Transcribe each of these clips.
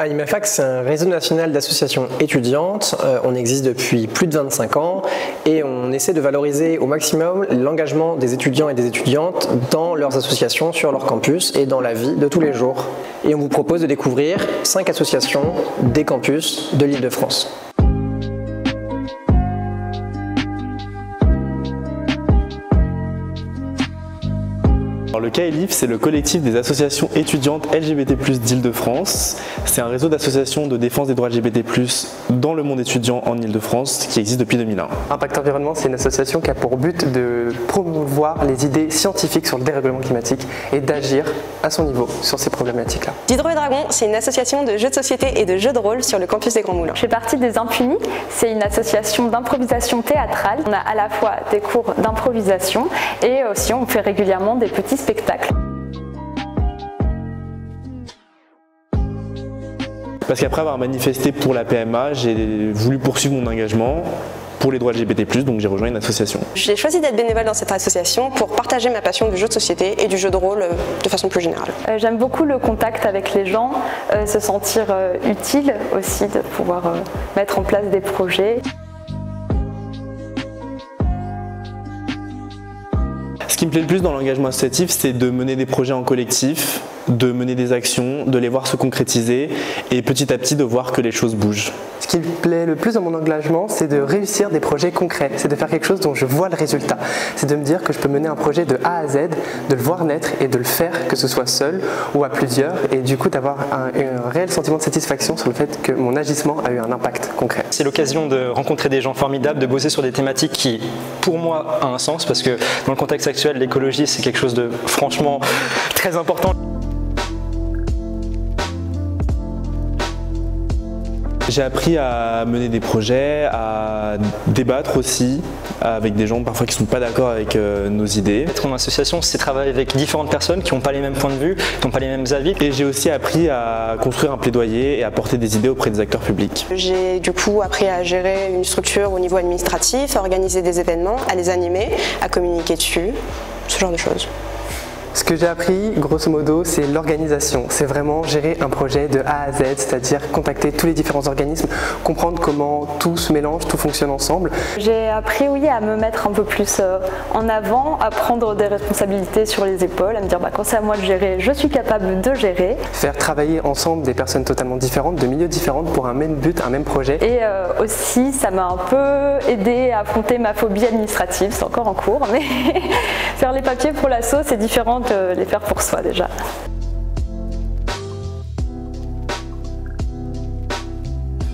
IMEFAC, c'est un réseau national d'associations étudiantes. On existe depuis plus de 25 ans et on essaie de valoriser au maximum l'engagement des étudiants et des étudiantes dans leurs associations, sur leur campus et dans la vie de tous les jours. Et on vous propose de découvrir 5 associations des campus de l'Île-de-France. Le KLIF, c'est le collectif des associations étudiantes LGBT+ d'Île-de-France. C'est un réseau d'associations de défense des droits LGBT+ dans le monde étudiant en Île-de-France qui existe depuis 2001. Impact Environnement, c'est une association qui a pour but de promouvoir les idées scientifiques sur le dérèglement climatique et d'agir à son niveau sur ces problématiques-là. Diderot et Dragon, c'est une association de jeux de société et de jeux de rôle sur le campus des Grands Moulins. Je fais partie des Impunis, c'est une association d'improvisation théâtrale. On a à la fois des cours d'improvisation et aussi on fait régulièrement des petits spectacles. Parce qu'après avoir manifesté pour la PMA, j'ai voulu poursuivre mon engagement pour les droits LGBT+, donc j'ai rejoint une association. J'ai choisi d'être bénévole dans cette association pour partager ma passion du jeu de société et du jeu de rôle de façon plus générale. J'aime beaucoup le contact avec les gens, se sentir utile aussi, de pouvoir mettre en place des projets. Ce qui me plaît le plus dans l'engagement associatif, c'est de mener des projets en collectif, de mener des actions, de les voir se concrétiser et petit à petit de voir que les choses bougent. Ce qui me plaît le plus dans mon engagement, c'est de réussir des projets concrets, c'est de faire quelque chose dont je vois le résultat. C'est de me dire que je peux mener un projet de A à Z, de le voir naître et de le faire, que ce soit seul ou à plusieurs, et du coup d'avoir un réel sentiment de satisfaction sur le fait que mon agissement a eu un impact concret. C'est l'occasion de rencontrer des gens formidables, de bosser sur des thématiques qui, pour moi, ont un sens, parce que dans le contexte actuel, l'écologie, c'est quelque chose de franchement très important. J'ai appris à mener des projets, à débattre aussi avec des gens parfois qui ne sont pas d'accord avec nos idées. Être en association, c'est travailler avec différentes personnes qui n'ont pas les mêmes points de vue, qui n'ont pas les mêmes avis. Et j'ai aussi appris à construire un plaidoyer et à porter des idées auprès des acteurs publics. J'ai du coup appris à gérer une structure au niveau administratif, à organiser des événements, à les animer, à communiquer dessus, ce genre de choses. Ce que j'ai appris, grosso modo, c'est l'organisation. C'est vraiment gérer un projet de A à Z, c'est-à-dire contacter tous les différents organismes, comprendre comment tout se mélange, tout fonctionne ensemble. J'ai appris, oui, à me mettre un peu plus en avant, à prendre des responsabilités sur les épaules, à me dire quand c'est à moi de gérer, je suis capable de gérer. Faire travailler ensemble des personnes totalement différentes, de milieux différents pour un même but, un même projet. Et aussi, ça m'a un peu aidé à affronter ma phobie administrative, c'est encore en cours, mais faire les papiers pour l'asso, c'est différent de les faire pour soi déjà.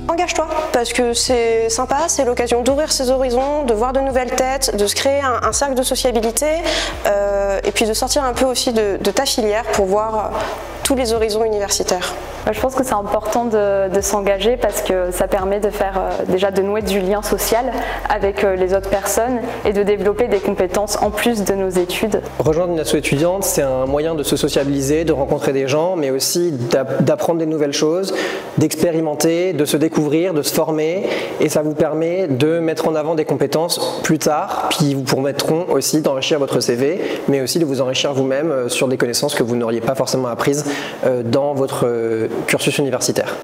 Engage-toi, parce que c'est sympa, c'est l'occasion d'ouvrir ses horizons, de voir de nouvelles têtes, de se créer un cercle de sociabilité et puis de sortir un peu aussi de ta filière pour voir tous les horizons universitaires. Je pense que c'est important de s'engager parce que ça permet de faire déjà de nouer du lien social avec les autres personnes et de développer des compétences en plus de nos études. Rejoindre une asso étudiante, c'est un moyen de se sociabiliser, de rencontrer des gens, mais aussi d'apprendre des nouvelles choses, d'expérimenter, de se découvrir, de se former, et ça vous permet de mettre en avant des compétences plus tard, qui vous permettront aussi d'enrichir votre CV, mais aussi de vous enrichir vous-même sur des connaissances que vous n'auriez pas forcément apprises dans votre cursus universitaire.